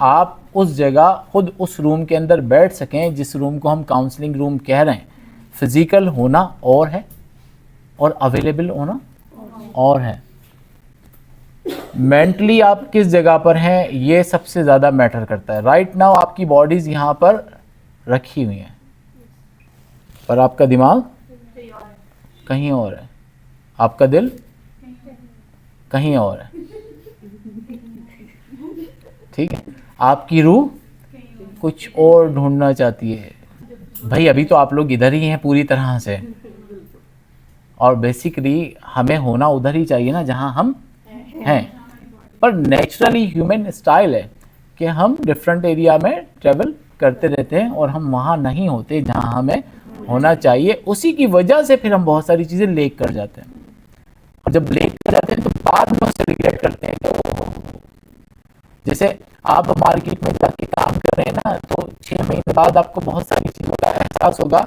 आप उस जगह खुद उस रूम के अंदर बैठ सकें जिस रूम को हम काउंसलिंग रूम कह रहे हैं। फिज़िकल होना और है और अवेलेबल होना और है। मेंटली आप किस जगह पर हैं ये सबसे ज़्यादा मैटर करता है। राइट नाउ आपकी बॉडीज़ यहाँ पर रखी हुई हैं पर आपका दिमाग कहीं और है, आपका दिल कहीं और है, ठीक है। आपकी रूह कुछ और ढूंढना चाहती है। भाई अभी तो आप लोग इधर ही हैं पूरी तरह से, और बेसिकली हमें होना उधर ही चाहिए ना जहां हम हैं। पर नेचुरली ह्यूमन स्टाइल है कि हम डिफरेंट एरिया में ट्रेवल करते रहते हैं और हम वहाँ नहीं होते जहाँ हमें होना चाहिए। उसी की वजह से फिर हम बहुत सारी चीज़ें लेक कर जाते हैं, और जब लेक कर जाते हैं तो बाद में उससे रिग्रेट करते हैं। जैसे आप मार्केट में जाके काम कर रहे हैं ना, तो 6 महीने बाद आपको बहुत सारी चीज़ों का एहसास होगा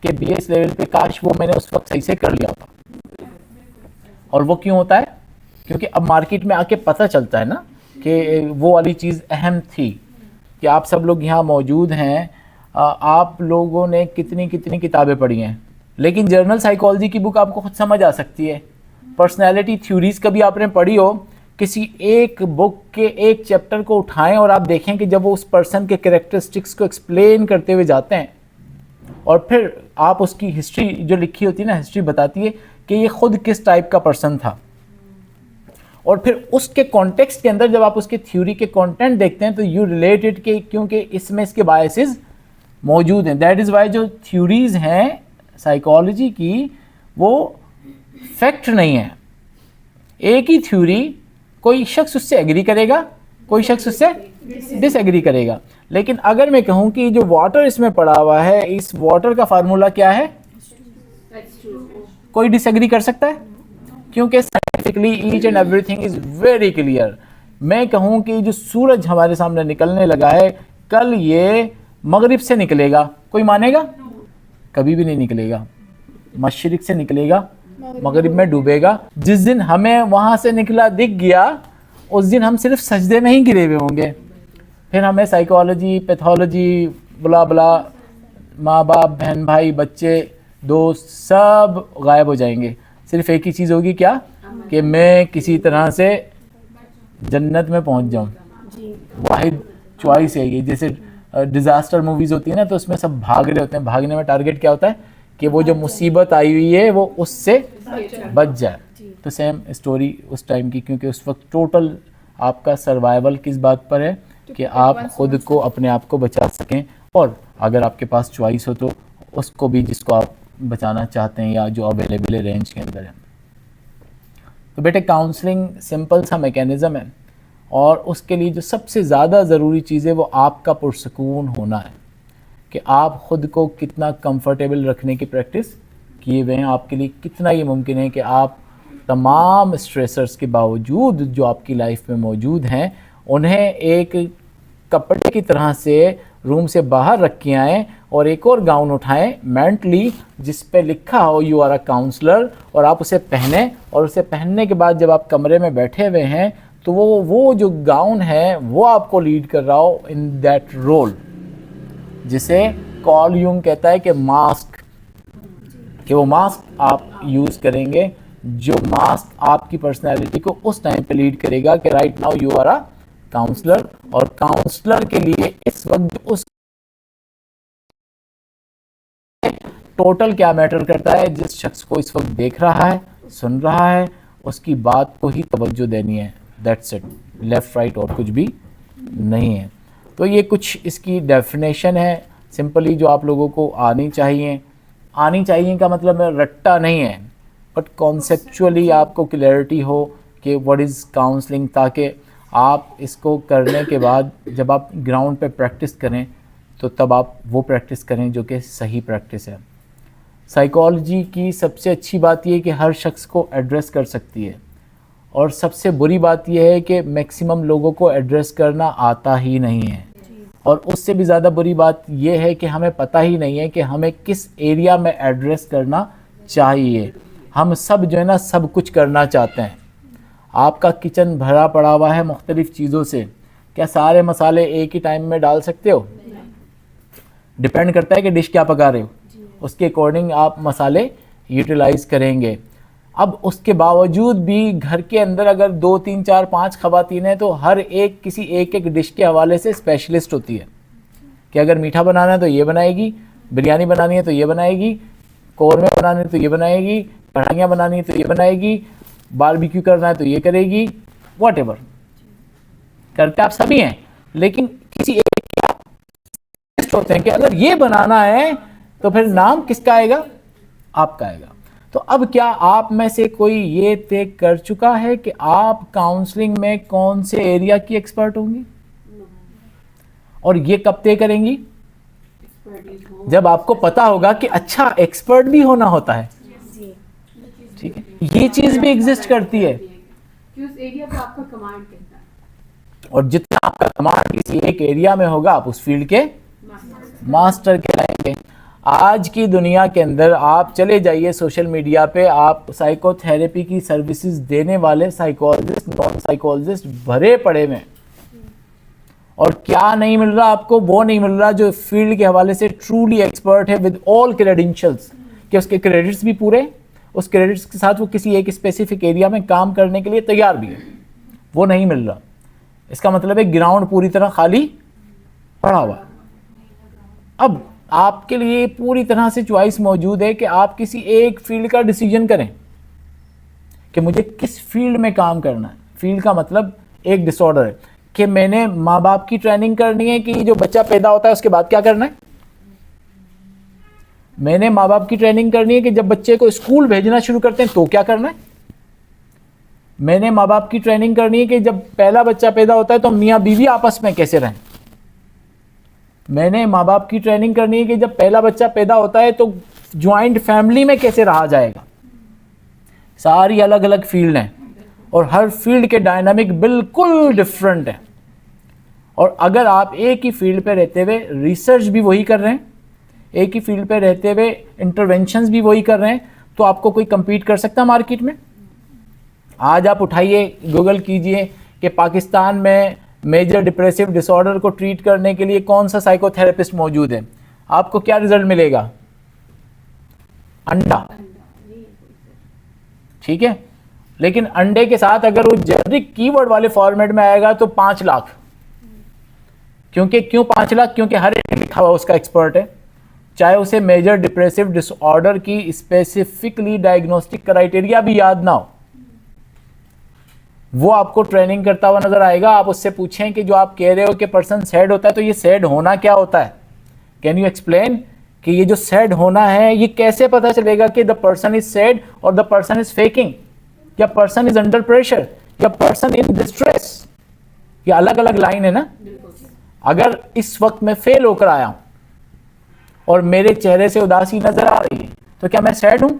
कि बेस लेवल पे काश वो मैंने उस वक्त सही से कर लिया था। और वो क्यों होता है? क्योंकि अब मार्केट में आके पता चलता है ना कि वो वाली चीज़ अहम थी कि आप सब लोग यहाँ मौजूद हैं, आप लोगों ने कितनी कितनी किताबें पढ़ी हैं, लेकिन जर्नल साइकोलॉजी की बुक आपको खुद समझ आ सकती है। पर्सनैलिटी थ्योरीज कभी आपने पढ़ी हो, किसी एक बुक के एक चैप्टर को उठाएं और आप देखें कि जब वो उस पर्सन के कैरेक्टरिस्टिक्स को एक्सप्लेन करते हुए जाते हैं और फिर आप उसकी हिस्ट्री जो लिखी होती है ना, हिस्ट्री बताती है कि ये खुद किस टाइप का पर्सन था, और फिर उसके कॉन्टेक्स्ट के अंदर जब आप उसके थ्योरी के कंटेंट देखते हैं तो यू रिलेटेड के, क्योंकि इसमें इसके बायसेस मौजूद हैं। दैट इज़ वाई जो थ्योरीज हैं साइकोलॉजी की वो फैक्ट नहीं है। एक ही थ्योरी, कोई शख्स उससे एग्री करेगा, कोई शख्स उससे डिसएग्री करेगा। लेकिन अगर मैं कहूँ कि जो वाटर इसमें पड़ा हुआ है, इस वाटर का फार्मूला क्या है, कोई डिसएग्री कर सकता है? क्योंकि scientifically each and everything is very clear. मैं कहूँ कि जो सूरज हमारे सामने निकलने लगा है, कल ये मगरिब से निकलेगा, कोई मानेगा? कभी भी नहीं निकलेगा। मशरिक से निकलेगा, मगरिब में डूबेगा। जिस दिन हमें वहाँ से निकला दिख गया, उस दिन हम सिर्फ सजदे में ही गिरे हुए होंगे। फिर हमें साइकोलॉजी, पैथोलॉजी, बुला बुला, माँ बाप, बहन भाई, बच्चे, दोस्त सब गायब हो जाएंगे। सिर्फ एक ही चीज़ होगी, क्या? कि मैं किसी तरह से जन्नत में पहुँच जाऊँ। वाहिद चॉइस है ये। जैसे डिज़ास्टर मूवीज़ होती है ना, तो उसमें सब भाग रहे होते हैं। भागने में टारगेट क्या होता है कि वो जो मुसीबत आई हुई है वो उससे बच जाए। तो सेम स्टोरी उस टाइम की, क्योंकि उस वक्त टोटल आपका सर्वाइवल किस बात पर है कि आप खुद को, अपने आप को बचा सकें, और अगर आपके पास चॉइस हो तो उसको भी जिसको आप बचाना चाहते हैं या जो अवेलेबल है रेंज के अंदर है। तो बेटे काउंसलिंग सिंपल सा मैकेनिज़्म है, और उसके लिए जो सबसे ज़्यादा ज़रूरी चीज़ है वो आपका पुरसकून होना है कि आप ख़ुद को कितना कंफर्टेबल रखने की प्रैक्टिस किए हुए हैं। आपके लिए कितना ये मुमकिन है कि आप तमाम स्ट्रेसर्स के बावजूद जो आपकी लाइफ में मौजूद हैं उन्हें एक कपड़े की तरह से रूम से बाहर रख के आएँ और एक और गाउन उठाएं मेंटली जिस पे लिखा हो यू आर अ काउंसलर, और आप उसे पहने, और उसे पहनने के बाद जब आप कमरे में बैठे हुए हैं तो वो जो गाउन है वो आपको लीड कर रहा हो इन दैट रोल, जिसे कॉल यूंग कहता है कि मास्क, कि वो मास्क आप यूज़ करेंगे, जो मास्क आपकी पर्सनैलिटी को उस टाइम पे लीड करेगा कि right now you are a counsellor. और काउंसलर के लिए इस वक्त उस टोटल क्या मैटर करता है, जिस शख्स को इस वक्त देख रहा है, सुन रहा है, उसकी बात को ही तवज्जो देनी है। दैट्स इट, लेफ़्ट राइट और कुछ भी नहीं है। तो ये कुछ इसकी डेफिनेशन है सिंपली जो आप लोगों को आनी चाहिए। आनी चाहिए का मतलब रट्टा नहीं है, बट कॉन्सेप्चुअली आपको क्लैरिटी हो कि व्हाट इज़ काउंसलिंग, ताकि आप इसको करने के बाद जब आप ग्राउंड पे प्रैक्टिस करें तो तब आप वो प्रैक्टिस करें जो कि सही प्रैक्टिस है। साइकोलॉजी की सबसे अच्छी बात यह है कि हर शख्स को एड्रेस कर सकती है, और सबसे बुरी बात यह है कि मैक्सिमम लोगों को एड्रेस करना आता ही नहीं है। और उससे भी ज़्यादा बुरी बात यह है कि हमें पता ही नहीं है कि हमें किस एरिया में एड्रेस करना चाहिए। हम सब जो है ना सब कुछ करना चाहते हैं। आपका किचन भरा पड़ा हुआ है मुख्तलिफ़ चीज़ों से, क्या सारे मसाले एक ही टाइम में डाल सकते हो? डिपेंड करता है कि डिश क्या पका रहे हो, उसके अकॉर्डिंग आप मसाले यूटिलाइज करेंगे। अब उसके बावजूद भी घर के अंदर अगर 2 3 4 5 खवातीन हैं तो हर एक किसी एक एक डिश के हवाले से स्पेशलिस्ट होती है कि अगर मीठा बनाना है तो ये बनाएगी, बिरयानी बनानी है तो ये बनाएगी, कौरमे बनाने हैं तो ये बनाएगी, कढ़ाइयाँ बनानी है तो ये बनाएगी, बारबेक्यू करना है तो ये करेगी, व्हाटएवर करते आप सभी हैं, लेकिन किसी एक के आप होते हैं कि अगर ये बनाना है तो फिर नाम किसका आएगा? आपका आएगा। तो अब क्या आप में से कोई ये तय कर चुका है कि आप काउंसलिंग में कौन से एरिया की एक्सपर्ट होंगी? और ये कब तय करेंगी? जब आपको पता होगा कि अच्छा एक्सपर्ट भी होना होता है। ठीक है, ये चीज भी एग्जिस्ट करती है कि उस एरिया पे आपका कमांड कितना है, और जितना आपका कमांड किसी एक एरिया में होगा आप उस फील्ड के मास्टर कहलाएंगे। आज की दुनिया के अंदर आप चले जाइए सोशल मीडिया पे, आप साइकोथेरेपी की सर्विसेज देने वाले साइकोलॉजिस्ट, नॉन साइकोलॉजिस्ट भरे पड़े में, और क्या नहीं मिल रहा आपको? वो नहीं मिल रहा जो फील्ड के हवाले से ट्रूली एक्सपर्ट है विद ऑल क्रेडेंशियल्स, कि उसके क्रेडिट्स भी पूरे, उस क्रेडिट्स के साथ वो किसी एक स्पेसिफिक एरिया में काम करने के लिए तैयार भी है, वो नहीं मिल रहा। इसका मतलब है ग्राउंड पूरी तरह खाली पड़ा हुआ। अब आपके लिए पूरी तरह से चॉइस मौजूद है कि आप किसी एक फील्ड का डिसीजन करें कि मुझे किस फील्ड में काम करना है। फील्ड का मतलब एक डिसऑर्डर है कि मैंने माँ बाप की ट्रेनिंग करनी है कि जो बच्चा पैदा होता है उसके बाद क्या करना है। मैंने माँ बाप की ट्रेनिंग करनी है कि जब बच्चे को स्कूल भेजना शुरू करते हैं तो क्या करना है। मैंने माँ बाप की ट्रेनिंग करनी है कि जब पहला बच्चा पैदा होता है तो मियाँ बीवी आपस में कैसे रहें। मैंने माँ बाप की ट्रेनिंग करनी है कि जब पहला बच्चा पैदा होता है तो ज्वाइंट फैमिली में कैसे रहा जाएगा। सारी अलग अलग फील्ड हैं और हर फील्ड के डायनामिक बिल्कुल डिफरेंट है। और अगर आप एक ही फील्ड पे रहते हुए रिसर्च भी वही कर रहे हैं, एक ही फील्ड पे रहते हुए इंटरवेंशंस भी वही कर रहे हैं, तो आपको कोई compete कर सकता है मार्केट में? आज आप उठाइए, गूगल कीजिए कि पाकिस्तान में मेजर डिप्रेसिव डिसऑर्डर को ट्रीट करने के लिए कौन सा साइकोथेरेपिस्ट मौजूद है, आपको क्या रिजल्ट मिलेगा? अंडा। ठीक है, लेकिन अंडे के साथ अगर वो जेनरिक कीवर्ड वाले फॉर्मेट में आएगा तो 5 लाख। क्यों 5 लाख? क्योंकि हर एक लिखा हुआ उसका एक्सपर्ट है, चाहे उसे मेजर डिप्रेसिव डिसऑर्डर की स्पेसिफिकली डायग्नोस्टिक क्राइटेरिया भी याद ना हो, वो आपको ट्रेनिंग करता हुआ नजर आएगा। आप उससे पूछें कि जो आप कह रहे हो कि पर्सन सैड होता है, तो ये सैड होना क्या होता है? कैन यू एक्सप्लेन कि ये जो सैड होना है ये कैसे पता चलेगा कि द पर्सन इज सैड और द पर्सन इज फेकिंग, या पर्सन इज अंडर प्रेशर, या पर्सन इन डिस्ट्रेस? ये अलग अलग लाइन है ना। अगर इस वक्त मैं फेल होकर आया हूं और मेरे चेहरे से उदासी नजर आ रही है तो क्या मैं सैड हूं?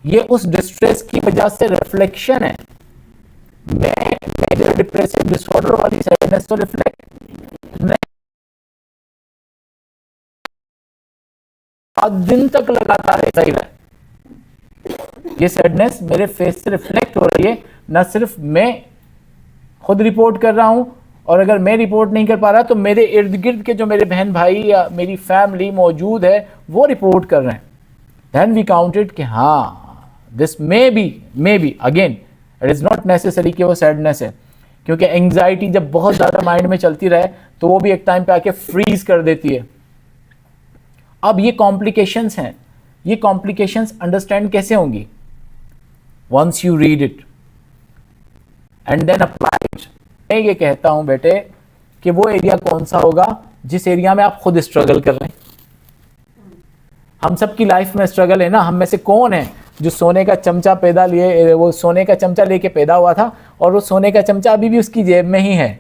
ये उस डिस्ट्रेस की वजह से रिफ्लेक्शन है। मैं मेजर डिप्रेसिव डिसऑर्डर वाली सैडनेस तो रिफ्लेक्ट नहीं, 7 दिन तक लगातार ऐसा ही रहा। ये सैडनेस मेरे फेस से रिफ्लेक्ट हो रही है, ना सिर्फ मैं खुद रिपोर्ट कर रहा हूं, और अगर मैं रिपोर्ट नहीं कर पा रहा तो मेरे इर्द गिर्द के जो मेरे बहन भाई या मेरी फैमिली मौजूद है वो रिपोर्ट कर रहे हैं। देन वी काउंटेड कि हाँ this may be again it is not necessary कि वो सैडनेस है, क्योंकि एंग्जाइटी जब बहुत ज़्यादा माइंड में चलती रहे तो वो भी एक टाइम पे आके फ्रीज कर देती है। अब ये कॉम्प्लिकेशंस हैं, ये कॉम्प्लिकेशंस अंडरस्टैंड कैसे होंगी? Once you read it and then apply it. मैं ये कहता हूं बेटे कि वो एरिया कौन सा होगा जिस एरिया में आप खुद स्ट्रगल कर रहे हैं। हम सब की लाइफ में स्ट्रगल है ना। हम में से कौन है जो सोने का चमचा वो सोने का चमचा लेके पैदा हुआ था और वो सोने का चमचा अभी भी उसकी जेब में ही है,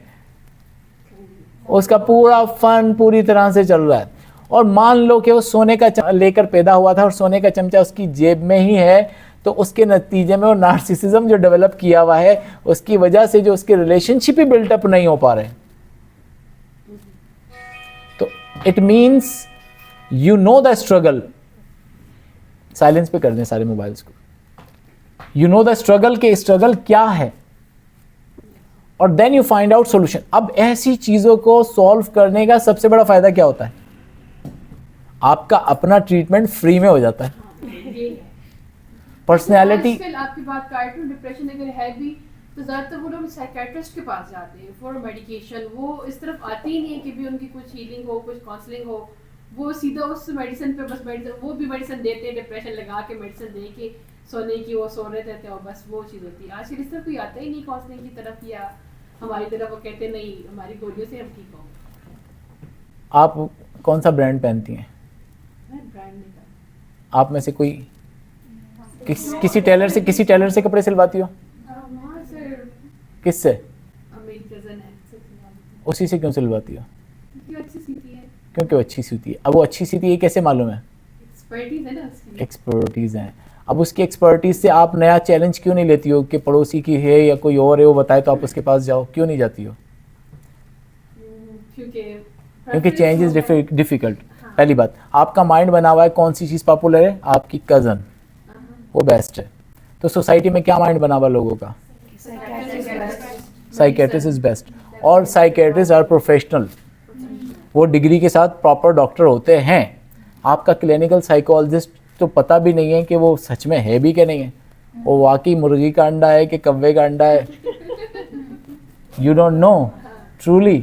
उसका पूरा फन पूरी तरह से चल रहा है। और मान लो कि वो सोने का लेकर पैदा हुआ था और सोने का चमचा उसकी जेब में ही है, तो उसके नतीजे में वो नार्सिसिज्म जो डेवलप किया हुआ है उसकी वजह से जो उसके रिलेशनशिप ही बिल्टअप नहीं हो पा रहे। तो it means you know the struggle. Silence पे कर दें सारे मोबाइल्स को। यू नो द स्ट्रगल, के स्ट्रगल क्या है, और then you find out solution. अब ऐसी चीज़ों को सॉल्व करने का सबसे बड़ा फ़ायदा क्या होता है? आपका अपना ट्रीटमेंट फ्री में हो जाता है। ये है। पर्सनैलिटी, आजकल आपकी बात काट लूं, डिप्रेशन अगर है भी तो ज़्यादातर वो लोग साइकेट्रिस्ट के पास जाते हैं फॉर मेडिकेशन। वो इस तरफ आते ही नहीं है कि भी उनकी कुछ हीलिंग हो, कुछ काउंसलिंग हो। वो सीधा उस मेडिसिन पे बस मेडिसिन, वो भी मेडिसिन देते हैं, डिप्रेशन लगा के मेडिसिन दे के सोने की, वो सो रहे थे और बस वो चीज़ होती है। आजकल इस तरफ कोई आता ही नहीं काउंसलिंग की तरफ या हमारी तरफ। वो कहते नहीं हमारी गोलियों से हम ठीक हो। आप कौन सा ब्रांड पहनती हैं? मैं ब्रांड नहीं करता। आप में से कोई किसी टेलर से कपड़े सिलवाती हो? वहाँ से किससे? मेरी कज़न है, उसी से क्यों सिलवाती हो? क्योंकि अच्छी सीती है, क्योंकि वो अच्छी सीती है। अब वो अच्छी सीती है कैसे मालूम है? एक्सपर्टीज है ना उसकी। एक्सपर्टीज़ है। अब उसकी एक्सपर्टीज़ से आप नया चैलेंज क्यों नहीं लेती हो कि पड़ोसी की है या कोई और है वो बताए तो आप उसके पास जाओ, क्यों नहीं जाती हो? क्योंकि चेंज इज़ डिफ़िकल्ट। पहली बात, आपका माइंड बना हुआ है कौन सी चीज़ पॉपुलर है? आपकी कज़न, वो बेस्ट है। तो सोसाइटी में क्या माइंड बना हुआ लोगों का? Psychiatrist is best. और साइकेट्रिस्ट आर प्रोफेशनल, वो डिग्री के साथ प्रॉपर डॉक्टर होते हैं। आपका क्लिनिकल साइकोलॉजिस्ट तो पता भी नहीं है कि वो सच में है भी कि नहीं है, वो वाकई मुर्गी का अंडा है कि कव्वे का अंडा है, यू डोंट नो ट्रूली,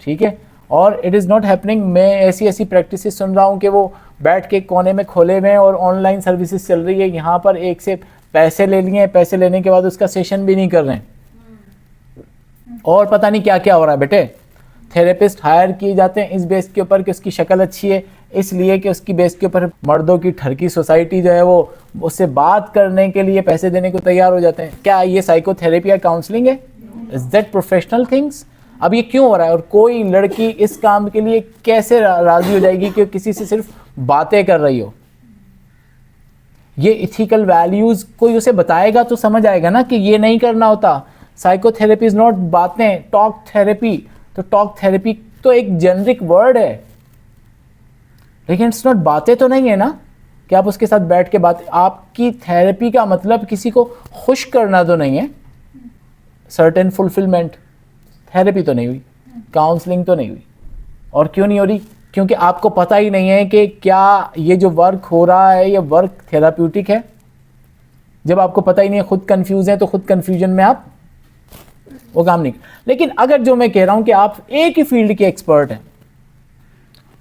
ठीक है। और इट इज़ नॉट हैपनिंग। मैं ऐसी प्रैक्टिसेस सुन रहा हूँ कि वो बैठ के कोने में खोले हुए हैं और ऑनलाइन सर्विसेज चल रही है। यहाँ पर एक से पैसे ले लिए, पैसे लेने के बाद उसका सेशन भी नहीं कर रहे हैं और पता नहीं क्या क्या हो रहा है। बेटे, थेरेपिस्ट हायर किए जाते हैं इस बेस के ऊपर कि उसकी शक्ल अच्छी है, इसलिए कि उसकी बेस के ऊपर मर्दों की ठरकी सोसाइटी जो है वो उससे बात करने के लिए पैसे देने को तैयार हो जाते हैं। क्या ये साइकोथेरेपी या काउंसलिंग है? Is that professional things? अब ये क्यों हो रहा है? और कोई लड़की इस काम के लिए कैसे राजी हो जाएगी कि किसी से सिर्फ बातें कर रही हो? ये इथिकल वैल्यूज कोई उसे बताएगा तो समझ आएगा ना कि ये नहीं करना होता। साइकोथेरेपी इज नॉट बातें, टॉक थेरेपी। तो टॉक थेरेपी तो एक जेनरिक वर्ड है, लेकिन इट्स नॉट, बातें तो नहीं है ना कि आप उसके साथ बैठ के बात। आपकी थेरेपी का मतलब किसी को खुश करना तो नहीं है, सर्टेन फुलफिलमेंट। थेरेपी तो नहीं हुई, काउंसलिंग तो नहीं हुई। और क्यों नहीं हो रही? क्योंकि आपको पता ही नहीं है कि क्या ये जो वर्क हो रहा है ये वर्क थेराप्यूटिक है। जब आपको पता ही नहीं है, खुद कंफ्यूज है, तो खुद कंफ्यूजन में आप वो काम नहीं। लेकिन अगर जो मैं कह रहा हूं कि आप एक ही फील्ड के एक्सपर्ट हैं,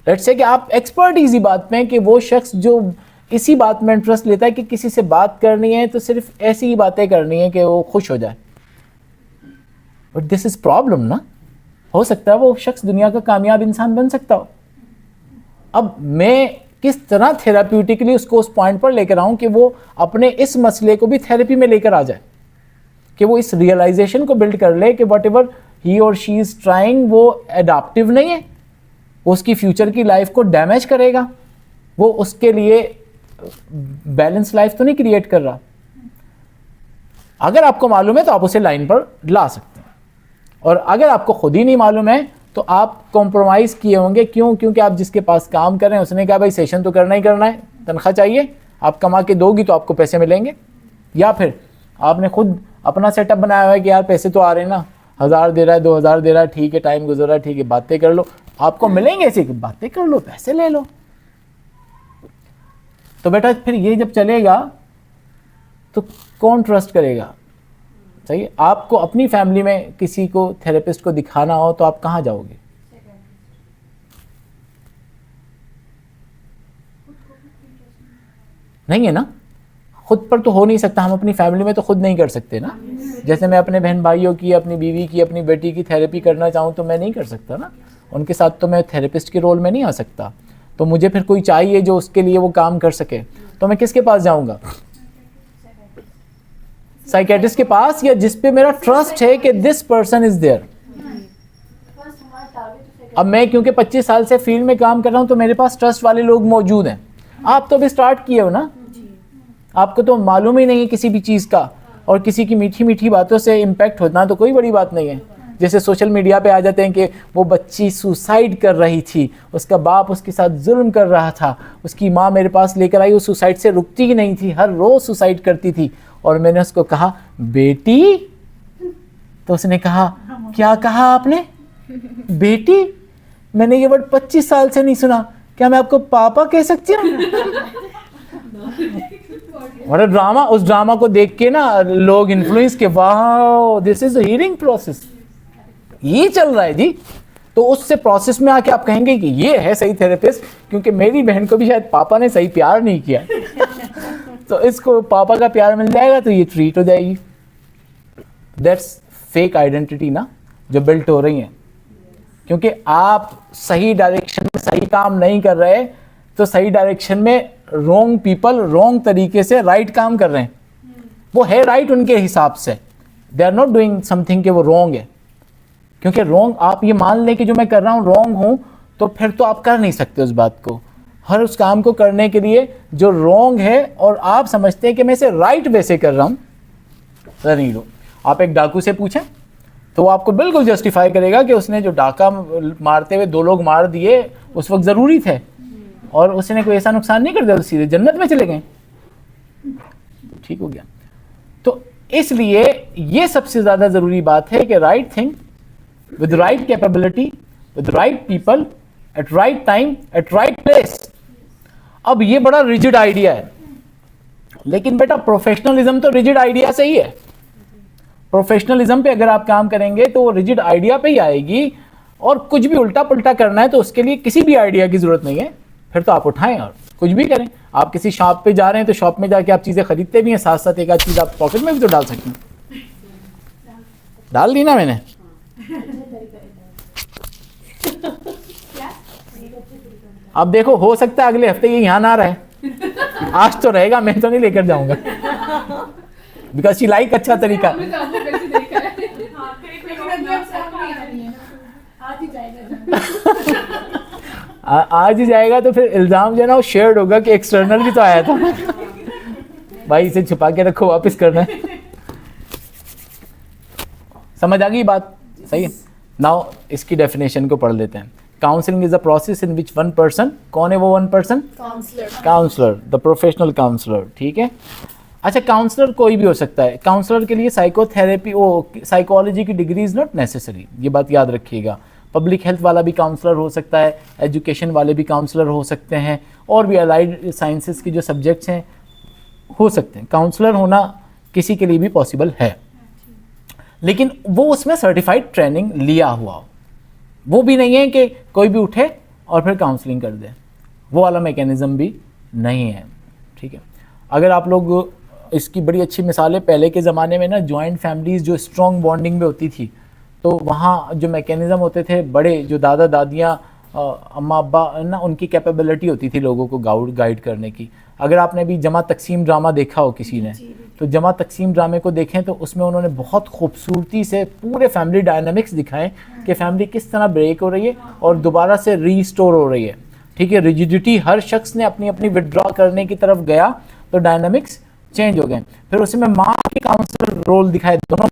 लेट्स से कि आप एक्सपर्ट इसी बात में कि वो शख्स जो इसी बात में इंटरेस्ट लेता है कि किसी से बात करनी है तो सिर्फ ऐसी ही बातें करनी है कि वो खुश हो जाए, बट दिस इज प्रॉब्लम ना। हो सकता है वो शख्स दुनिया का कामयाब इंसान बन सकता हो। अब मैं किस तरह थेराप्यूटिकली उसको उस पॉइंट पर लेकर आऊं कि वो अपने इस मसले को भी थेरेपी में लेकर आ जाए, कि वो इस रियलाइजेशन को बिल्ड कर ले कि वट एवर ही और शी इज ट्राइंग वो एडाप्टिव नहीं है, वो उसकी फ्यूचर की लाइफ को डैमेज करेगा, वो उसके लिए बैलेंस लाइफ तो नहीं क्रिएट कर रहा। अगर आपको मालूम है तो आप उसे लाइन पर ला सकते हैं, और अगर आपको खुद ही नहीं मालूम है तो आप कॉम्प्रोमाइज़ किए होंगे। क्यों? क्योंकि आप जिसके पास काम कर रहे हैं उसने कहा भाई सेशन तो करना ही करना है, तनख्वाह चाहिए, आप कमा के दोगी तो आपको पैसे मिलेंगे। या फिर आपने खुद अपना सेटअप बनाया हुआ है कि यार पैसे तो आ रहे हैं ना, 1000 दे रहा है, 2000 दे रहा है, ठीक है, टाइम गुजर रहा है, ठीक है, बातें कर लो, आपको मिलेंगे ऐसे, बातें कर लो, पैसे ले लो। तो बेटा फिर ये जब चलेगा तो कौन ट्रस्ट करेगा? सही है। आपको अपनी फैमिली में किसी को थेरेपिस्ट को दिखाना हो तो आप कहाँ जाओगे? नहीं है ना, खुद पर तो हो नहीं सकता। हम अपनी फैमिली में तो खुद नहीं कर सकते ना। जैसे मैं अपने बहन भाइयों की, अपनी बीवी की, अपनी बेटी की थेरेपी करना चाहूँ तो मैं नहीं कर सकता ना, उनके साथ तो मैं थेरेपिस्ट के रोल में नहीं आ सकता। तो मुझे फिर कोई चाहिए जो उसके लिए वो काम कर सके, तो मैं किसके पास जाऊँगा? साइकेट्रिस्ट के पास, या जिस पे मेरा ट्रस्ट है कि दिस पर्सन इज देयर। अब मैं क्योंकि 25 साल से फील्ड में काम कर रहा हूं तो मेरे पास ट्रस्ट वाले लोग मौजूद हैं। आप तो अभी स्टार्ट किए हो ना, आपको तो मालूम ही नहीं है किसी भी चीज़ का, और किसी की मीठी मीठी बातों से इम्पैक्ट होना तो कोई बड़ी बात नहीं है। जैसे सोशल मीडिया पे आ जाते हैं कि वो बच्ची सुसाइड कर रही थी, उसका बाप उसके साथ जुल्म कर रहा था, उसकी माँ मेरे पास लेकर आई, वो सुसाइड से रुकती ही नहीं थी, हर रोज़ सुसाइड करती थी, और मैंने उसको कहा बेटी तो उसने कहा, क्या कहा आपने बेटी? मैंने ये वर्ड 25 साल से नहीं सुना, क्या मैं आपको पापा कह सकती हूँ? और ड्रामा, उस ड्रामा को देख के ना लोग इन्फ्लुएंस के, वाह this is the healing process, ये चल रहा है जी। तो उससे प्रोसेस में आके आप कहेंगे कि ये है सही थेरेपिस्ट, क्योंकि मेरी बहन को भी शायद पापा ने सही प्यार नहीं किया तो इसको पापा का प्यार मिल जाएगा तो ये ट्रीट हो जाएगी। दैट्स फेक आइडेंटिटी ना जो बिल्ट हो रही है, क्योंकि आप सही डायरेक्शन में सही काम नहीं कर रहे, तो सही डायरेक्शन में रॉन्ग पीपल रॉन्ग तरीके से राइट काम कर रहे हैं। वो है राइट उनके हिसाब से, they are not doing something कि वो रॉन्ग है। क्योंकि रॉन्ग आप ये मान लें कि जो मैं कर रहा हूँ रॉन्ग हूँ, तो फिर तो आप कर नहीं सकते उस बात को। हर उस काम को करने के लिए जो रॉन्ग है और आप समझते हैं कि मैं इसे राइट वे से कर रहा हूँ, नहीं लो। आप एक डाकू से पूछें तो वो आपको बिल्कुल जस्टिफाई करेगा कि उसने जो डाका मारते हुए 2 लोग मार दिए उस वक्त ज़रूरी थे, और उसने कोई ऐसा नुकसान नहीं कर दिया, सीधे जन्नत में चले गए, ठीक हो गया। तो इसलिए ये सबसे ज़्यादा ज़रूरी बात है कि right thing with the right capability, with the right people, at right time, at right place। अब ये बड़ा रिजिड आइडिया है, लेकिन बेटा प्रोफेशनलिज्म तो रिजिड आइडिया से ही है। प्रोफेशनलिज्म पे अगर आप काम करेंगे तो वो रिजिड आइडिया पे ही आएगी, और कुछ भी उल्टा पुल्टा करना है तो उसके लिए किसी भी आइडिया की जरूरत नहीं है, फिर तो आप उठाएं और कुछ भी करें। आप किसी शॉप पे जा रहे हैं तो शॉप में जाके आप चीज़ें खरीदते भी हैं, साथ साथ एक आध चीज़ आप पॉकेट में भी तो डाल सकते हैं। डाल दी ना मैंने? अब देखो, हो सकता है अगले हफ्ते ये यहाँ ना रहे, आज तो रहेगा, मैं तो नहीं लेकर जाऊंगा, बिकॉज शी लाइक अच्छा तरीका। आज ही जाएगा तो फिर इल्जाम जो है ना वो शेयर्ड होगा कि एक्सटर्नल भी तो आया था भाई, इसे छुपा के रखो, वापस करना है। समझ आ गई बात? सही है। नाउ इसकी डेफिनेशन को पढ़ लेते हैं। Counselling is a process in which one person, कौन है वो one person? Counsellor, the professional counsellor, ठीक है। अच्छा, काउंसलर कोई भी हो सकता है। काउंसलर के लिए साइकोथेरेपी, वो साइकोलॉजी की डिग्री इज नॉट नेसेसरी, ये बात याद रखिएगा। पब्लिक हेल्थ वाला भी काउंसलर हो सकता है, एजुकेशन वाले भी काउंसलर हो सकते हैं, और भी अलाइड साइंसेस के जो सब्जेक्ट्स हैं हो सकते हैं। काउंसलर होना किसी के लिए भी पॉसिबल है, लेकिन वो उसमें सर्टिफाइड ट्रेनिंग लिया हुआ हो। वो भी नहीं है कि कोई भी उठे और फिर काउंसलिंग कर दे, वो वाला मैकेनिज़्म भी नहीं है, ठीक है। अगर आप लोग, इसकी बड़ी अच्छी मिसालें, पहले के ज़माने में ना जॉइंट फैमिलीज़ जो स्ट्रॉन्ग बॉन्डिंग में होती थी, तो वहाँ जो मैकेनिज़्म होते थे, बड़े जो दादा दादियाँ, अम्मा अब्बा ना, उनकी कैपेबिलिटी होती थी लोगों को गाइड करने की। अगर आपने भी जमा तकसीम ड्रामा देखा हो किसी ने, तो जमा तकसीम ड्रामे को देखें तो उसमें उन्होंने बहुत खूबसूरती से पूरे फैमिली डायनामिक्स दिखाएं कि फैमिली किस तरह ब्रेक हो रही है और दोबारा से रीस्टोर हो रही है, ठीक है। रिजिडिटी, हर शख्स ने अपनी अपनी विड्रॉ करने की तरफ गया तो डायनामिक्स चेंज हो गए। फिर उसमें माँ के काउंसलर रोल दिखाए, दोनों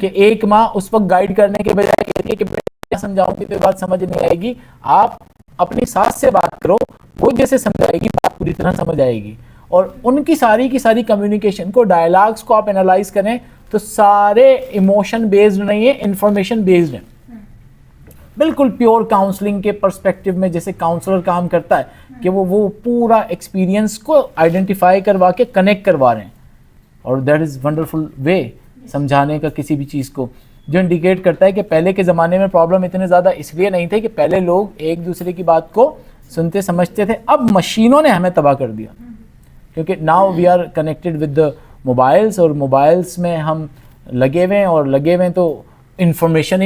कि एक माँ उस वक्त गाइड करने के बजाय कहती है कि बेटा समझाऊंगी तो बात समझ नहीं आएगी, आप अपनी सास से बात करो, वो जैसे समझाएगी बात पूरी तरह समझ आएगी। और उनकी सारी की सारी कम्युनिकेशन को, डायलॉग्स को आप एनालाइज करें तो सारे इमोशन बेस्ड नहीं है, इंफॉर्मेशन बेस्ड है। बिल्कुल प्योर काउंसलिंग के पर्सपेक्टिव में जैसे काउंसलर काम करता है कि वो पूरा एक्सपीरियंस को आइडेंटिफाई करवा के कनेक्ट करवा रहे हैं, और दैट इज़ वंडरफुल वे समझाने का किसी भी चीज़ को, जो इंडिकेट करता है कि पहले के ज़माने में प्रॉब्लम इतने ज़्यादा इसलिए नहीं थे कि पहले लोग एक दूसरे की बात को सुनते समझते थे। अब मशीनों ने हमें तबाह कर दिया, क्योंकि now we are connected with the mobiles, और मोबाइल्स में हम लगे हुए हैं, और लगे हुए हैं तो इन्फॉर्मेशन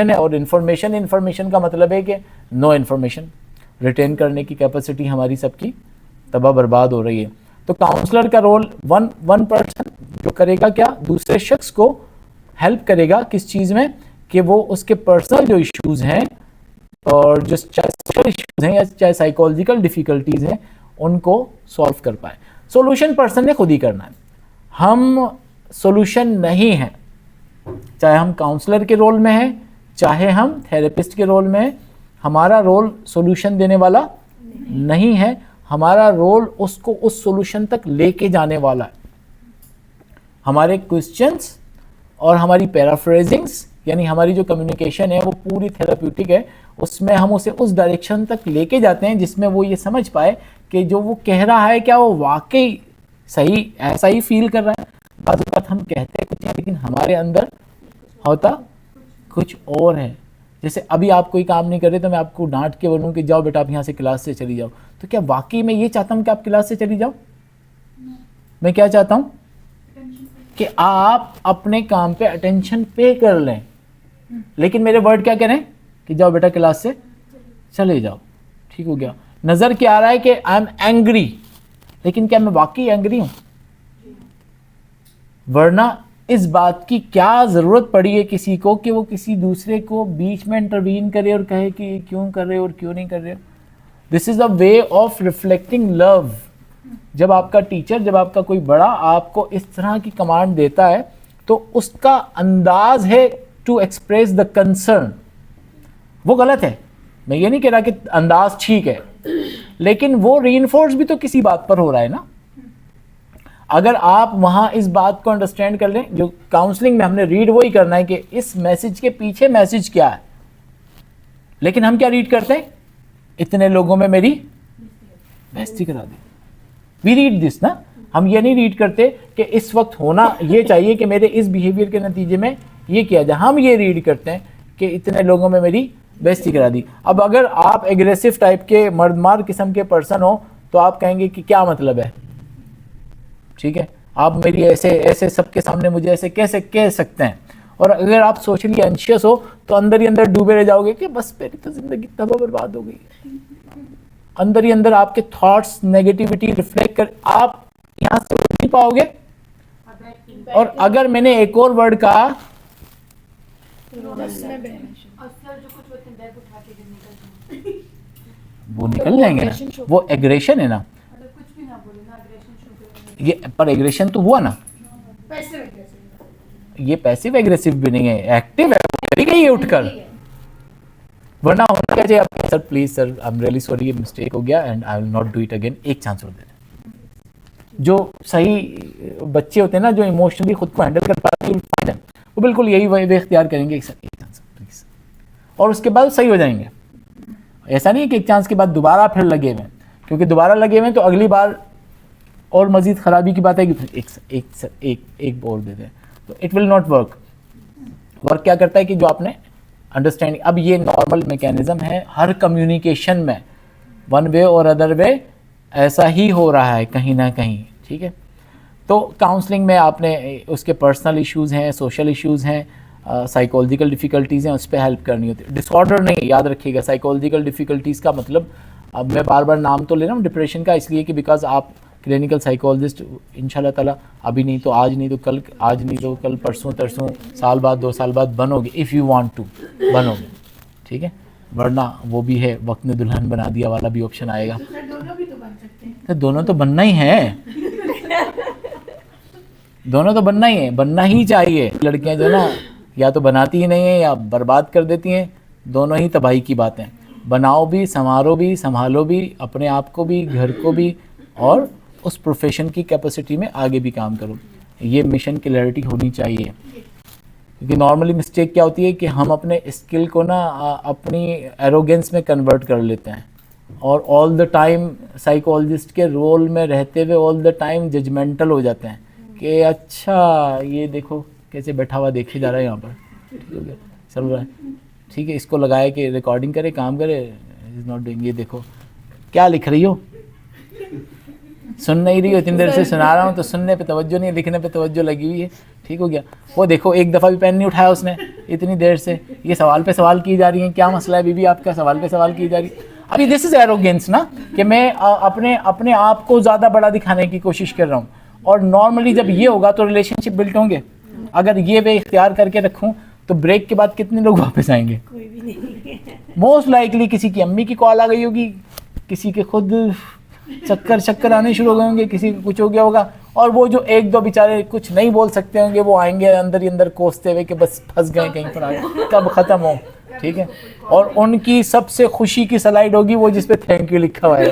है, और इन्फॉर्मेशन का मतलब है कि नो इन्फॉर्मेशन रिटेन करने की कैपेसिटी हमारी सबकी तबाह बर्बाद हो रही है। तो काउंसलर का रोल वन पर्सन जो करेगा क्या, दूसरे शख्स को हेल्प करेगा किस चीज़ में, कि वो उसके पर्सनल जो इश्यूज़ हैं, और जो चाहे सोशल इश्यूज़ हैं या चाहे साइकोलॉजिकल डिफ़िकल्टीज़ हैं, उनको सॉल्व कर पाए। सॉल्यूशन पर्सन ने खुद ही करना है, हम सॉल्यूशन नहीं हैं। चाहे हम काउंसलर के रोल में हैं, चाहे हम थेरेपिस्ट के रोल में हैं, हमारा रोल सॉल्यूशन देने वाला नहीं है, हमारा रोल उसको उस सॉल्यूशन तक लेके जाने वाला है। हमारे क्वेश्चंस और हमारी पैराफ्रेजिंग्स यानी हमारी जो कम्युनिकेशन है वो पूरी थेराप्यूटिक है, उसमें हम उसे उस डायरेक्शन तक लेके जाते हैं जिसमें वो ये समझ पाए कि जो वो कह रहा है क्या वो वाकई सही ऐसा ही फील कर रहा है। बात हम कहते हैं कुछ है लेकिन हमारे अंदर होता कुछ और है। जैसे अभी आप कोई काम नहीं कर रहे तो मैं आपको डांट के बोलूँ कि जाओ बेटा आप यहाँ से क्लास से चली जाओ, तो क्या वाकई मैं ये चाहता हूँ कि आप क्लास से चली जाओ? मैं क्या चाहता हूँ कि आप अपने काम पे अटेंशन पे कर लें, लेकिन मेरे वर्ड क्या करें कि जाओ बेटा क्लास से चले जाओ। ठीक हो गया? नजर क्या आ रहा है कि आई एम एंग्री, लेकिन क्या मैं वाकई एंग्री हूं? वरना इस बात की क्या जरूरत पड़ी है किसी को कि वो किसी दूसरे को बीच में इंटरवीन करे और कहे कि क्यों कर रहे हो और क्यों नहीं कर रहे हो। This is a way of reflecting love. जब आपका टीचर, जब आपका कोई बड़ा आपको इस तरह की कमांड देता है तो उसका अंदाज है टू एक्सप्रेस द कंसर्न। वो गलत है, मैं ये नहीं कह रहा कि अंदाज ठीक है, लेकिन वो रीइंफोर्स भी तो किसी बात पर हो रहा है ना। अगर आप वहां इस बात को अंडरस्टैंड कर लें, जो काउंसलिंग में हमने रीड वही करना है कि इस मैसेज के पीछे मैसेज क्या है। लेकिन हम क्या रीड करते हैं? इतने लोगों में मेरी बेइज्जती करा दी। वी रीड दिस ना, हम ये नहीं रीड करते कि इस वक्त होना ये चाहिए कि मेरे इस बिहेवियर के नतीजे में ये किया जाए। हम ये रीड करते हैं कि इतने लोगों में मेरी बेइज्जती करा दी। अब अगर आप एग्रेसिव टाइप के मर्दमार किस्म के पर्सन हो तो आप कहेंगे कि क्या मतलब है, ठीक है, आप मेरी ऐसे ऐसे सबके सामने मुझे ऐसे कैसे कह सकते हैं। और अगर आप सोशली एंशियस हो तो अंदर ही अंदर डूबे रह जाओगे कि बस मेरी तो जिंदगी तबाह बर्बाद हो गई। अंदर ही अंदर आपके थॉट्स नेगेटिविटी रिफ्लेक्ट कर आप यहां से उठ नहीं पाओगे। और अगर मैंने एक और वर्ड कहा वो निकल जाएंगे ना, वो एग्रेशन है ना, ये पर एग्रेशन तो हुआ ना, ये पैसिव एग्रेसिव भी नहीं है, एक्टिव है, करेगा ये उठकर। वरना होना क्या चाहिए आपके, sir please sir I am really sorry, ये मिस्टेक हो गया and I will not do it again, एक चांस और दे दें। जो सही बच्चे होते हैं ना, जो इमोशनली खुद को हैंडल कर पाते हैं, वो बिल्कुल यही वे इख्तियार करेंगे, एक चांस प्लीज, और उसके बाद सही हो जाएंगे। ऐसा नहीं है कि एक चांस के बाद दोबारा फिर लगे हुए, क्योंकि दोबारा लगे हुए तो अगली बार और मजीद खराबी की बात है कि फिर एक और दे दें, तो it will not work. Work क्या करता है कि जो आपने अंडरस्टैंडिंग, अब ये नॉर्मल मैकेनिज्म है हर कम्युनिकेशन में, वन वे और अदर वे ऐसा ही हो रहा है कहीं ना कहीं, ठीक है। तो काउंसलिंग में आपने उसके पर्सनल इश्यूज़ हैं, सोशल इश्यूज़ हैं, साइकोलॉजिकल डिफ़िकल्टीज़ हैं, उस पर हेल्प करनी होती है। डिसऑर्डर नहीं, याद रखिएगा, साइकोलॉजिकल डिफ़िकल्टीज़ का मतलब, अब मैं बार बार नाम तो ले रहा हूँ डिप्रेशन का इसलिए कि बिकॉज आप क्लिनिकल साइकोलॉजिस्ट इंशाल्लाह ताला अभी नहीं तो आज, नहीं तो कल, आज नहीं तो कल, परसों तरसों, साल बाद 2 साल बाद बनोगे, इफ़ यू वांट टू बनोगे, ठीक है। वरना वो भी है, वक्त ने दुल्हन बना दिया वाला भी ऑप्शन आएगा। दोनों भी तो बन सकते हैं। तो दोनों तो बनना ही है, दोनों तो बनना ही है, बनना ही चाहिए। लड़कियां जो ना या तो बनाती ही नहीं है या बर्बाद कर देती हैं, दोनों ही तबाही की बातें। बनाओ भी, संवारो भी, संभालो भी, अपने आप को भी, घर को भी, और उस प्रोफेशन की कैपेसिटी में आगे भी काम करो। ये मिशन क्लैरिटी होनी चाहिए, क्योंकि नॉर्मली मिस्टेक क्या होती है कि हम अपने स्किल को ना अपनी एरोगेंस में कन्वर्ट कर लेते हैं, और ऑल द टाइम साइकोलॉजिस्ट के रोल में रहते हुए ऑल द टाइम जजमेंटल हो जाते हैं कि अच्छा ये देखो कैसे बैठा हुआ देखे जा रहा है यहाँ पर, ठीक हो गया, चल रहा है, ठीक है, इसको लगाए कि रिकॉर्डिंग करे, काम करे, इज नॉट डूइंग, ये देखो क्या लिख रही हो, सुन नहीं रही हो, इतनी देर से सुना रहा हूँ तो सुनने पे तवज्जो नहीं, लिखने पे तवज्जो लगी हुई है, ठीक हो गया। वो देखो एक दफ़ा भी पेन नहीं उठाया उसने इतनी देर से, ये सवाल पे सवाल की जा रही हैं, क्या मसला है बीबी आपका, सवाल पे सवाल की जा रही। अभी दिस इज़ एरोगेंस ना, कि मैं अपने आप को ज़्यादा बड़ा दिखाने की कोशिश कर रहा हूँ। और नॉर्मली जब ये होगा तो रिलेशनशिप बिल्ट होंगे। अगर ये वे इख्तियार करके रखूँ तो ब्रेक के बाद कितने लोग वापस आएंगे? कोई भी नहीं। मोस्ट लाइकली किसी की अम्मी की कॉल आ गई होगी, किसी के खुद चक्कर आने शुरू हो गए होंगे, किसी को कुछ हो गया होगा, और वो जो एक दो बेचारे कुछ नहीं बोल सकते होंगे वो आएंगे अंदर ही अंदर कोसते हुए कि बस फंस गए कहीं पर, आगे कब ख़त्म हो, ठीक है। और उनकी सबसे खुशी की स्लाइड होगी वो जिस पे थैंक यू लिखा हुआ है।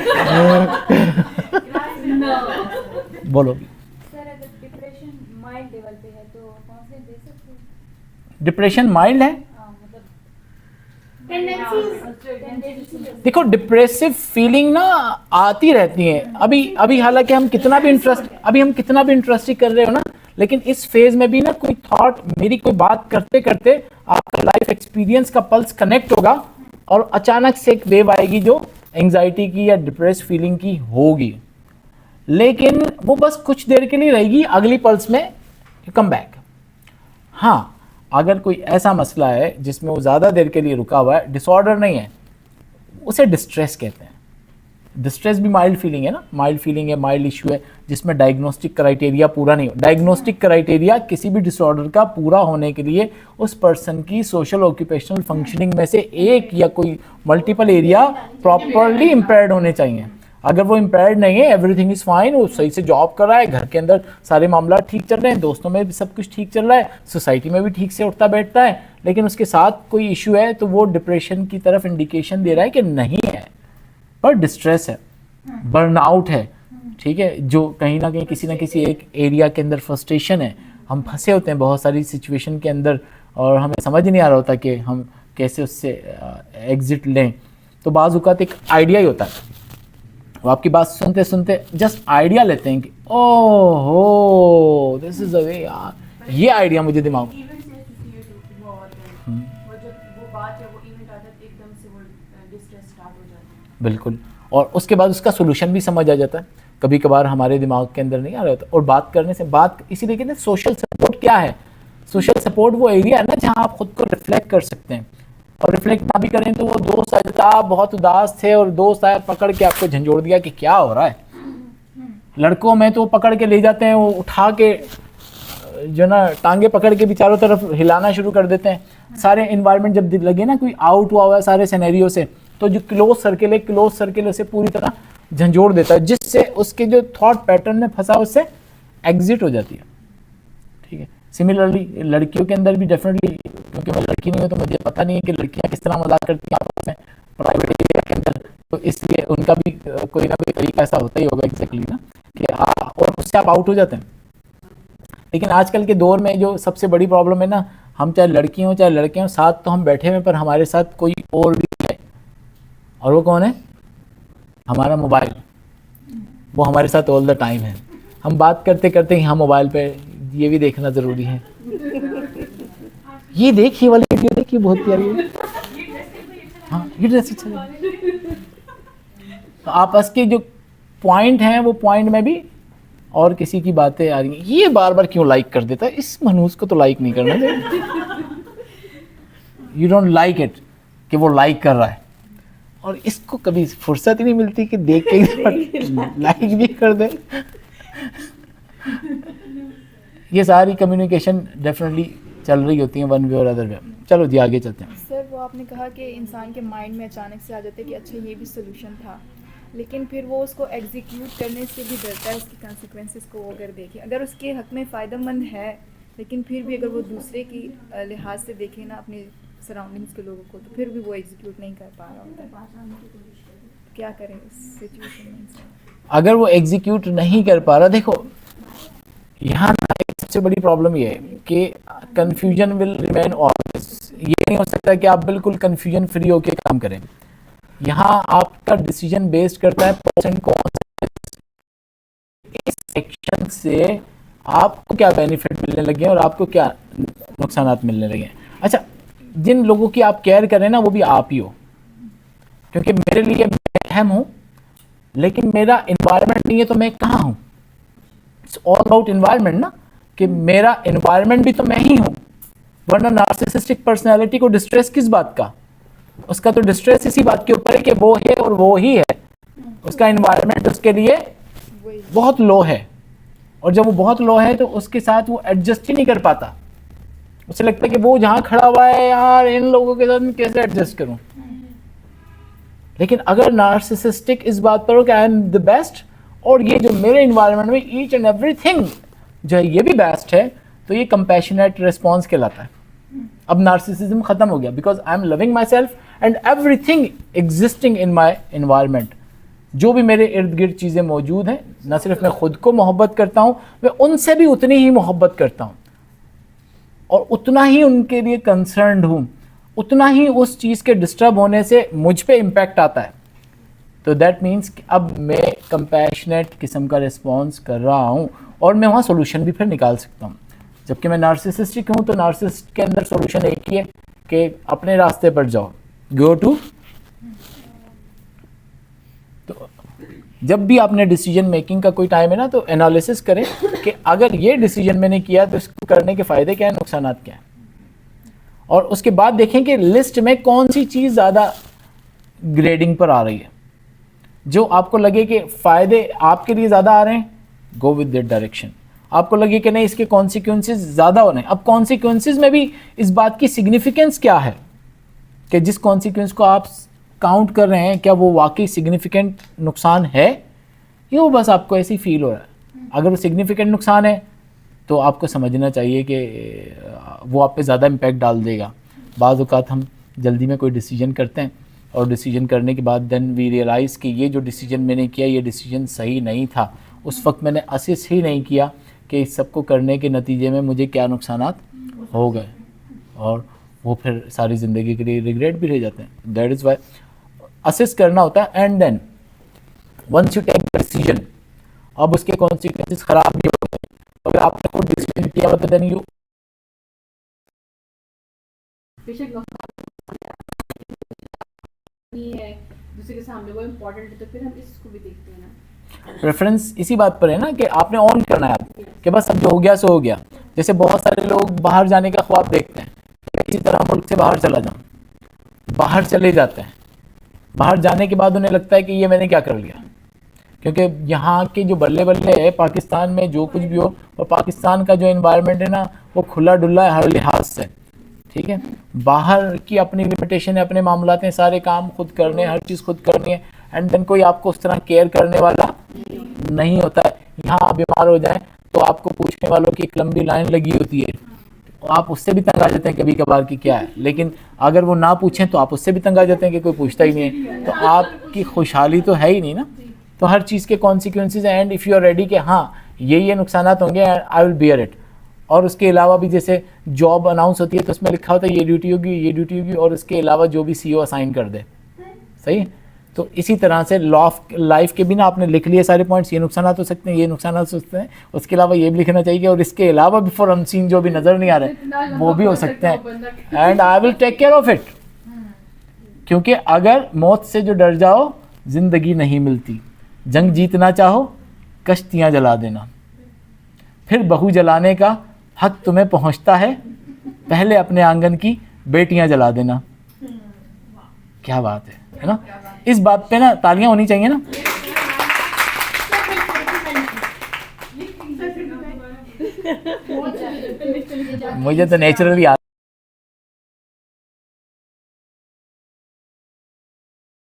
बोलो। सर अगर डिप्रेशन माइल्ड लेवल पे है तो काउंसलिंग दे सकते हैं? डिप्रेशन माइल्ड है? देखो डिप्रेसिव फीलिंग ना आती रहती है, अभी हालांकि हम कितना भी इंटरेस्ट कर रहे हो ना, लेकिन इस फेज में भी ना कोई थॉट, मेरी कोई बात करते करते आपका लाइफ एक्सपीरियंस का पल्स कनेक्ट होगा और अचानक से एक वेव आएगी जो एंजाइटी की या डिप्रेस फीलिंग की होगी, लेकिन वो बस कुछ देर के लिए रहेगी, अगली पल्स में कम बैक। हाँ, अगर कोई ऐसा मसला है जिसमें वो ज़्यादा देर के लिए रुका हुआ है, डिसऑर्डर नहीं है, उसे डिस्ट्रेस कहते हैं। डिस्ट्रेस भी माइल्ड फीलिंग है ना, माइल्ड फीलिंग है, माइल्ड इशू है जिसमें डायग्नोस्टिक क्राइटेरिया पूरा नहीं हो। डायग्नोस्टिक क्राइटेरिया किसी भी डिसऑर्डर का पूरा होने के लिए उस पर्सन की सोशल ऑक्यूपेशनल फंक्शनिंग में से एक या कोई मल्टीपल एरिया प्रॉपरली इम्पेयर्ड होने चाहिए। अगर वो इम्पेयर्ड नहीं है, एवरीथिंग इज़ फाइन, वो सही से जॉब कर रहा है, घर के अंदर सारे मामला ठीक चल रहे हैं, दोस्तों में भी सब कुछ ठीक चल रहा है, सोसाइटी में भी ठीक से उठता बैठता है, लेकिन उसके साथ कोई इशू है, तो वो डिप्रेशन की तरफ इंडिकेशन दे रहा है कि नहीं है, पर डिस्ट्रेस है, बर्नआउट है, ठीक है, जो कहीं ना कहीं किसी ना किसी एक एरिया के अंदर फ्रस्ट्रेशन है। हम फंसे होते हैं बहुत सारी सिचुएशन के अंदर और हमें समझ नहीं आ रहा होता कि हम कैसे उससे एग्जिट लें। तो बाज़ औक़ात एक आइडिया ही होता है, वो आपकी बात सुनते सुनते जस्ट आइडिया लेते हैं कि ओह हो दिस इज़ अ वे, यार ये आइडिया मुझे दिमाग में, बिल्कुल, और उसके बाद उसका सोल्यूशन भी समझ आ जाता है। कभी कभार हमारे दिमाग के अंदर नहीं आ रहा होता, और बात करने से बात, इसीलिए कहते हैं सोशल सपोर्ट क्या है। सोशल सपोर्ट वो एरिया है ना जहाँ आप खुद को रिफ्लेक्ट कर सकते हैं, और रिफ्लेक्ट ना भी करें तो वो दोस्त आ जाता, आप बहुत उदास थे और दोस्त आया पकड़ के आपको झंझोड़ दिया कि क्या हो रहा है। लड़कों में तो पकड़ के ले जाते हैं, वो उठा के जो ना टांगे पकड़ के भी चारों तरफ हिलाना शुरू कर देते हैं। सारे इन्वायरमेंट जब लगे ना कोई आउट हुआ है सारे सिनेरियो से, तो जो क्लोज सर्किल उसे पूरी तरह झंझोड़ देता है, जिससे उसके जो थॉट पैटर्न में फंसा उससे एग्जिट हो जाती है। ठीक है, सिमिलरली लड़कियों के अंदर भी डेफिनेटली, क्योंकि मैं लड़की नहीं हूँ तो मुझे पता नहीं है कि लड़कियाँ किस तरह मजाक करती हैं आपस में प्राइवेट एरिया के अंदर, तो इसलिए उनका भी कोई ना कोई तरीका ऐसा होता ही होगा एग्जैक्टली ना कि और उससे आप आउट हो जाते हैं। लेकिन आजकल के दौर में जो सबसे बड़ी प्रॉब्लम है ना, हम चाहे लड़की हों चाहे लड़के हों, साथ तो हम बैठे हुए पर हमारे साथ कोई और भी है, और वो कौन है? हमारा मोबाइल। वो हमारे साथ ऑल द टाइम है। हम बात करते करते ही हम मोबाइल पे ये भी देखना ज़रूरी है, ये देख, ये वाली वीडियो देख, ये बहुत प्यारी है, हाँ ये ड्रेस अच्छा है। तो आपस के जो पॉइंट हैं वो पॉइंट में भी और किसी की बातें आ रही हैं, ये बार बार क्यों लाइक कर देता है, इस मनहूस को तो लाइक नहीं करना चाहिए। यू डोंट लाइक इट कि वो लाइक कर रहा है, और इसको कभी फुर्सत ही नहीं मिलती कि देख के लाइक भी कर दे। ये सारी कम्युनिकेशन डेफिनेटली चल रही होती है वन वे और अदर वे। चलो जी आगे चलते हैं। सर, वो आपने कहा कि इंसान के माइंड में अचानक से आ जाता है कि अच्छा ये भी सोल्यूशन था, लेकिन फिर वो उसको एग्जीक्यूट करने से भी डरता है, उसकी कंसिक्वेंसेस को वो अगर देखें, अगर उसके हक में फ़ायदेमंद है, लेकिन फिर भी अगर वो दूसरे की लिहाज से देखे ना अपने सराउंडिंग्स के लोगों को, तो फिर भी वो एग्जीक्यूट नहीं कर पा रहा होता है। क्या करें इस सिचुएशन में? अगर वो एग्जीक्यूट नहीं कर पा रहा, देखो यहाँ सबसे बड़ी प्रॉब्लम ये है कि कन्फ्यूजन विल रिमेन ऑलवेज। ये नहीं हो सकता कि आप बिल्कुल कन्फ्यूजन फ्री होके काम करें। यहाँ आपका डिसीजन बेस्ड करता है परसेंट कौन इस एक्शन से आपको क्या बेनिफिट मिलने लगे और आपको क्या नुकसान मिलने लगे। अच्छा, जिन लोगों की आप केयर कर रहे हैं ना, वो भी आप ही हो, क्योंकि मेरे लिए मैं अहम हूँ, लेकिन मेरा इन्वायरमेंट नहीं है तो मैं कहाँ हूँ। इट्स ऑल अबाउट इन्वायरमेंट ना, कि मेरा इन्वायरमेंट भी तो मैं ही हूँ, वरना नार्सिसिस्टिक पर्सनैलिटी को डिस्ट्रेस किस बात का? उसका तो डिस्ट्रेस इसी बात के ऊपर है कि वो है और वो ही है, उसका इन्वायरमेंट उसके लिए बहुत लो है, और जब वो बहुत लो है तो उसके साथ वो एडजस्ट ही नहीं कर पाता। उसे लगता है कि वो जहाँ खड़ा हुआ है, यार इन लोगों के साथ मैं कैसे एडजस्ट करूं। लेकिन अगर नार्सिसिस्टिक इस बात पर हो कि आई एम द बेस्ट, और ये जो मेरे इन्वायरमेंट में ईच एंड एवरीथिंग जो है ये भी बेस्ट है, तो ये कंपैशनेट रिस्पॉन्स कहलाता है। अब नार्सिसिज्म खत्म हो गया, because I am loving my self and everything existing in my environment. जो भी मेरे इर्द गिर्द चीज़ें मौजूद हैं, न सिर्फ मैं खुद को मोहब्बत करता हूँ, मैं उनसे भी उतनी ही मोहब्बत करता हूँ। और उतना ही उनके लिए कंसर्न्ड हूँ, उतना ही उस चीज़ के डिस्टर्ब होने से मुझ पे इम्पैक्ट आता है। तो दैट मीन्स कि अब मैं कंपैशनेट किस्म का रिस्पॉन्स कर रहा हूँ और मैं वहाँ सोल्यूशन भी फिर निकाल सकता हूँ। जबकि मैं नार्सिसिस्टिक हूँ तो नार्सिसिस्ट के अंदर सोल्यूशन एक ही है कि अपने रास्ते पर जाओ, गो टू। तो जब भी आपने डिसीजन मेकिंग का कोई टाइम है ना, तो एनालिसिस करें कि अगर ये डिसीजन मैंने किया तो इसको करने के फ़ायदे क्या हैं, नुकसान क्या हैं, और उसके बाद देखें कि लिस्ट में कौन सी चीज़ ज़्यादा ग्रेडिंग पर आ रही है। जो आपको लगे कि फ़ायदे आपके लिए ज़्यादा आ रहे हैं, गो विद दैट डायरेक्शन। आपको लगे कि नहीं इसके कॉन्सिक्वेंसेस ज़्यादा हो रहे हैं, अब कॉन्सिक्वेंसेस में भी इस बात की सिग्निफिकेंस क्या है कि जिस कॉन्सिक्वेंस को आप काउंट कर रहे हैं क्या वो वाकई सिग्निफिकेंट नुकसान है या वो बस आपको ऐसे ही फील हो रहा है। अगर वो सिग्निफिकेंट नुकसान है तो आपको समझना चाहिए कि वो आप पे ज़्यादा इम्पैक्ट डाल देगा। बाज़ औक़ात हम जल्दी में कोई डिसीजन करते हैं और डिसीजन करने के बाद देन वी रियलाइज़ कि ये जो डिसीजन मैंने किया ये डिसीजन सही नहीं था। उस वक्त मैंने असेस ही नहीं किया कि इस सब को करने के नतीजे में मुझे क्या नुकसानात हो गए, और वो फिर सारी ज़िंदगी के लिए रिग्रेट भी रह जाते हैं। दैट इज़ वाई असेस करना होता है। And then once you take decision, अब उसके कॉन्सिक्वेंसेस ख़राब भी होते हैं। अगर आपने कोई डिसीजन किया तो देन यू बेशक नहीं है दूसरे के सामने वो इम्पोर्टेंट है, तो फिर हम इसको भी देखते हैं ना। प्रेफरेंस इसी बात पर है ना कि आपने ऑन करना है आप कि बस अब जो हो गया सो हो गया। जैसे बहुत सारे लोग बाहर जाने का ख्वाब देखते हैं कि किसी तरह मुल्क से बाहर चला जाऊँ, बाहर चले जाते हैं। बाहर जाने के बाद उन्हें लगता है कि ये मैंने क्या कर लिया, क्योंकि यहाँ के जो बल्ले बल्ले है पाकिस्तान में जो कुछ भी हो, और पाकिस्तान का जो एनवायरनमेंट है ना वो खुला डुल्ला है हर लिहाज से, ठीक है। बाहर की अपनी लिमिटेशन है, अपने मामलात हैं, सारे काम खुद करने, हर चीज़ खुद करनी है। एंड देन कोई आपको उस तरह केयर करने वाला नहीं होता है। यहाँ आप बीमार हो जाएं तो आपको पूछने वालों की एक लंबी लाइन लगी होती है, आप उससे भी तंग आ जाते हैं कभी कभार कि क्या है। लेकिन अगर वो ना पूछें तो आप उससे भी तंग आ जाते हैं कि कोई पूछता ही नहीं है, तो आपकी खुशहाली तो है ही नहीं ना। तो हर चीज़ के कॉन्सिक्वेंसेज हैं, and if you are ready कि हाँ ये नुकसानात होंगे, आई विल बियर इट। और उसके अलावा भी जैसे जॉब अनाउंस होती है तो उसमें लिखा होता है ये ड्यूटी होगी, ये ड्यूटी होगी, और उसके अलावा जो भी CEO असाइन कर दे, सही। तो इसी तरह से लॉ ऑफ लाइफ के भी ना आपने लिख लिए सारे पॉइंट्स, ये नुकसानात हो सकते हैं, ये नुकसानात हो सकते हैं, उसके अलावा ये भी लिखना चाहिए और इसके अलावा बिफोर अनसीन जो भी नज़र नहीं आ रहे वो भी हो सकते हैं। And I will take care of it, क्योंकि अगर मौत से जो डर जाओ ज़िंदगी नहीं मिलती। जंग जीतना चाहो कश्तियाँ जला देना, फिर बहू जलाने का हक तुम्हें पहुँचता है, पहले अपने आंगन की बेटियाँ जला देना। क्या बात है ना। इस बात पे ना तालियां होनी चाहिए ना। मुझे तो नेचुरली